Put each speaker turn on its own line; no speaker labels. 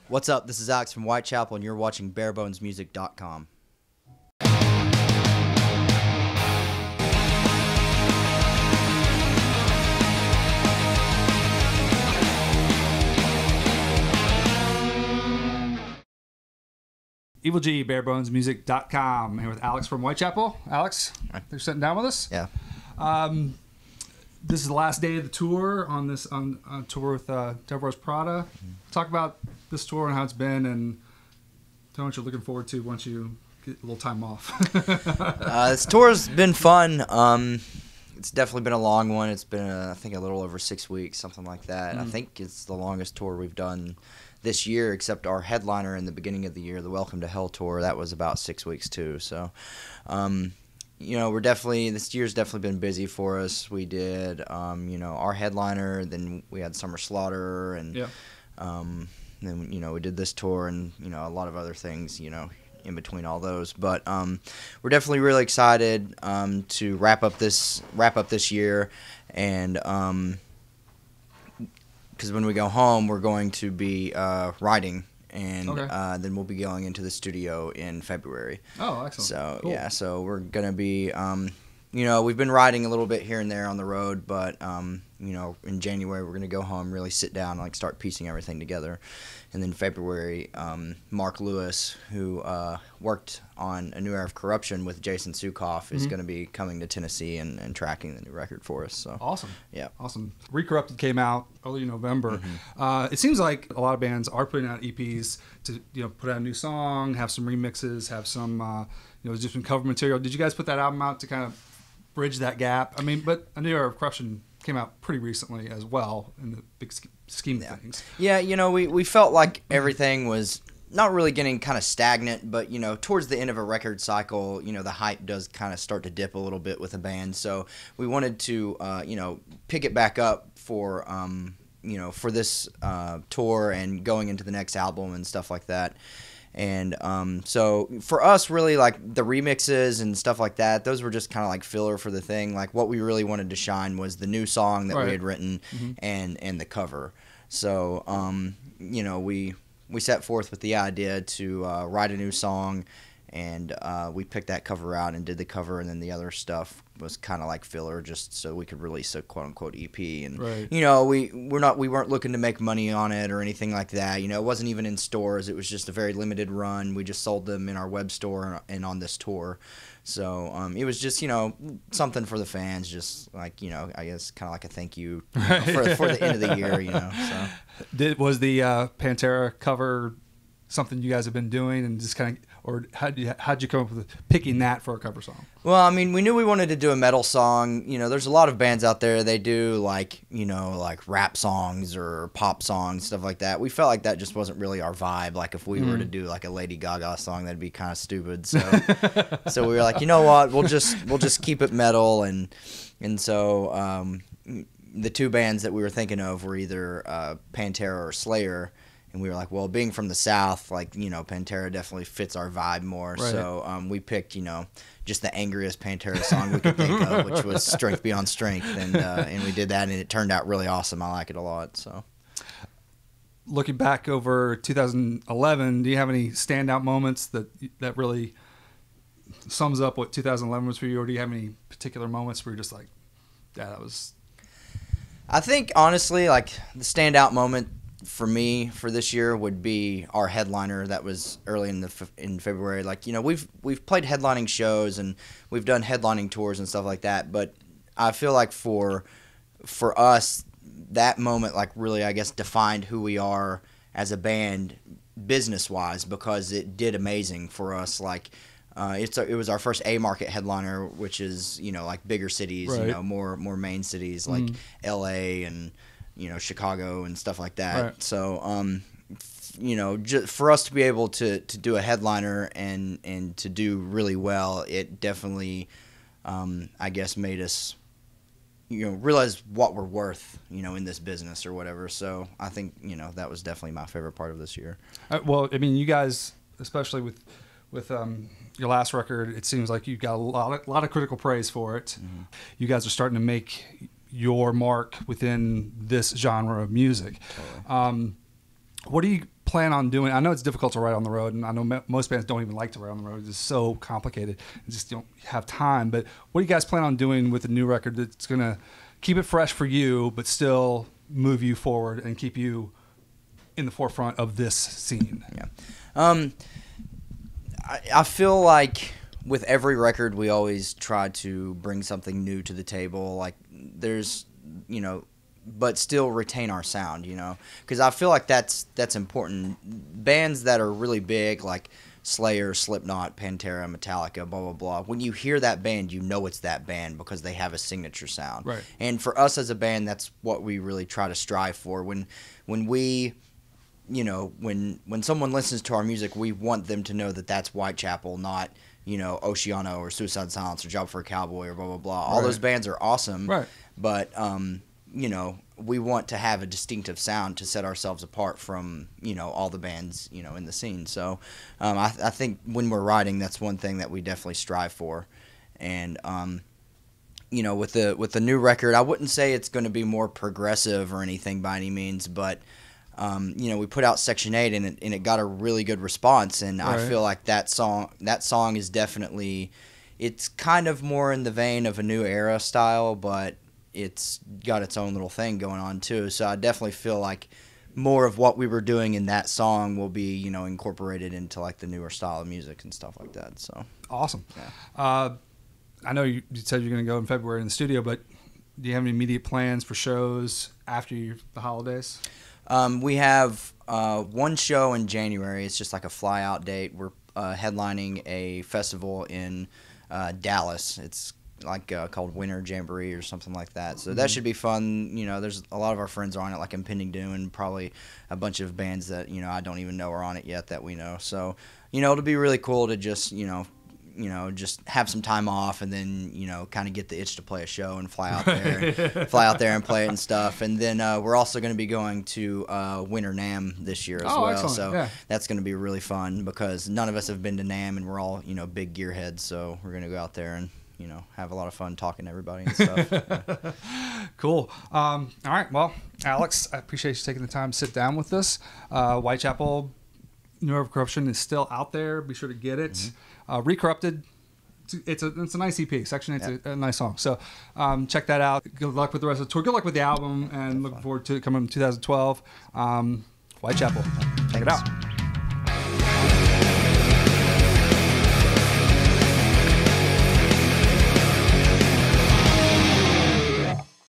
What's up? This is Alex from Whitechapel, and you're watching barebonesmusic.com.
Evil G, barebonesmusic.com. Here with Alex from Whitechapel. Alex, thanks for sitting down with us.
Yeah.
This is the last day of the tour on tour with Devil Wears Prada. Talk about this tour and how it's been, and tell me what you're looking forward to once you get a little time off.
This tour's been fun. It's definitely been a long one. It's been, I think, a little over 6 weeks, something like that. I think it's the longest tour we've done this year, except our headliner in the beginning of the year, the Welcome to Hell tour. That was about 6 weeks too. So, you know, this year's definitely been busy for us. We did, you know, our headliner, then we had Summer Slaughter, and then, you know, we did this tour and, you know, a lot of other things, you know, in between all those. But we're definitely really excited to wrap up this year, and because when we go home, we're going to be writing, and then we'll be going into the studio in February.
Oh, excellent.
So,
cool.
Yeah, so we're going to be, you know, we've been writing a little bit here and there on the road, but, you know, in January, we're going to go home, really sit down, and, like, start piecing everything together. And then February, Mark Lewis, who worked on A New Era of Corruption with Jason Sukoff, is going to be coming to Tennessee and tracking the new record for us. So
Awesome.
Yeah.
Awesome. Recorrupted came out early November. It seems like a lot of bands are putting out EPs to, you know, put out a new song, have some remixes, have some, you know, just some cover material. Did you guys put that album out to kind of bridge that gap? I mean, but A New Era of Corruption came out pretty recently as well in the big scheme of things.
Yeah, you know, we felt like everything was not really getting kind of stagnant, but, you know, towards the end of a record cycle, you know, the hype does kind of start to dip a little bit with a band. So we wanted to, you know, pick it back up for, you know, for this tour and going into the next album and stuff like that. And so for us, really, like, the remixes and stuff like that, those were just kind of like filler for the thing. Like, what we really wanted to shine was the new song that we had written and the cover. So, you know, we set forth with the idea to write a new song, and we picked that cover out and did the cover, and then the other stuff was kind of like filler, just so we could release a quote-unquote EP. And you know, we weren't looking to make money on it or anything like that. You know, it wasn't even in stores. It was just a very limited run. We just sold them in our web store and on this tour. So it was just, you know, something for the fans, just like, you know, I guess kind of like a thank you, you know, for the end of the year, you know. So
Was the Pantera cover something you guys have been doing, and just kind of, or how'd you come up with picking that for a cover song?
Well, I mean, we knew we wanted to do a metal song. You know, there's a lot of bands out there, they do, like, you know, like rap songs or pop songs, stuff like that. We felt like that just wasn't really our vibe. Like, if we were to do like a Lady Gaga song, that'd be kind of stupid. So so we were like, you know what, we'll just keep it metal. And so the two bands that we were thinking of were either Pantera or Slayer. And we were like, well, being from the South, like, you know, Pantera definitely fits our vibe more. Right. So we picked, you know, just the angriest Pantera song we could think of, which was Strength Beyond Strength. And we did that, and it turned out really awesome. I like it a lot. So,
looking back over 2011, do you have any standout moments that really sums up what 2011 was for you? Or do you have any particular moments where you're just like, yeah, that was...
I think, honestly, like, the standout moment for me for this year would be our headliner that was early in February. Like, you know, we've played headlining shows and we've done headlining tours and stuff like that, but I feel like for us, that moment, like, really, I guess, defined who we are as a band business-wise, because it did amazing for us. Like, it was our first A-market headliner, which is, you know, like, bigger cities, you know, more main cities like LA and, you know, Chicago and stuff like that. Right. So, you know, for us to be able to do a headliner and to do really well, it definitely, I guess, made us, you know, realize what we're worth, you know, in this business or whatever. So I think, you know, that was definitely my favorite part of this year.
Well, I mean, you guys, especially with your last record, it seems like you got a lot of critical praise for it. You guys are starting to make your mark within this genre of music.
Totally.
What do you plan on doing? I know it's difficult to write on the road, and I know most bands don't even like to write on the road. It's just so complicated. You just don't have time. But what do you guys plan on doing with the new record that's going to keep it fresh for you, but still move you forward and keep you in the forefront of this scene?
Yeah. I feel like with every record, we always try to bring something new to the table. Like there's, but still retain our sound, because I feel like that's important. Bands that are really big, like Slayer, Slipknot, Pantera, Metallica, blah, blah, blah. When you hear that band, you know it's that band because they have a signature sound.
Right.
And for us as a band, that's what we really try to strive for. When we, when someone listens to our music, we want them to know that that's Whitechapel, not, Oceano or Suicide Silence or Job for a Cowboy or blah, blah, blah. All those bands are awesome.
Right.
But, we want to have a distinctive sound to set ourselves apart from, all the bands, in the scene. So I think when we're writing, that's one thing that we definitely strive for. And, with the new record, I wouldn't say it's going to be more progressive or anything by any means, but, we put out Section 8 and it got a really good response. And I feel like that song is definitely, it's kind of more in the vein of a new era style, but it's got its own little thing going on too. So I definitely feel like more of what we were doing in that song will be, incorporated into like the newer style of music and stuff like that. So
awesome.
Yeah.
I know you said you're going to go in February in the studio, but do you have any immediate plans for shows after the holidays?
We have one show in January. It's just like a fly out date. We're headlining a festival in Dallas. It's like called Winter Jamboree or something like that. So that should be fun. There's a lot of our friends are on it, like Impending Doom, and probably a bunch of bands that I don't even know are on it yet that we know. So it'll be really cool to just just have some time off and then kind of get the itch to play a show and fly out there and play it and stuff. And then we're also going to be going to Winter NAMM this year as well.
Excellent.
So that's going to be really fun because none of us have been to NAMM and we're all big gearheads. So we're going to go out there and have a lot of fun talking to everybody and stuff.
Cool. All right. Well, Alex, I appreciate you taking the time to sit down with us. Whitechapel, New Recorrupted is still out there. Be sure to get it. Recorrupted. It's a nice EP. Section 8's a nice song. So check that out. Good luck with the rest of the tour. Good luck with the album, and looking forward to it coming in 2012. Whitechapel. Check it out.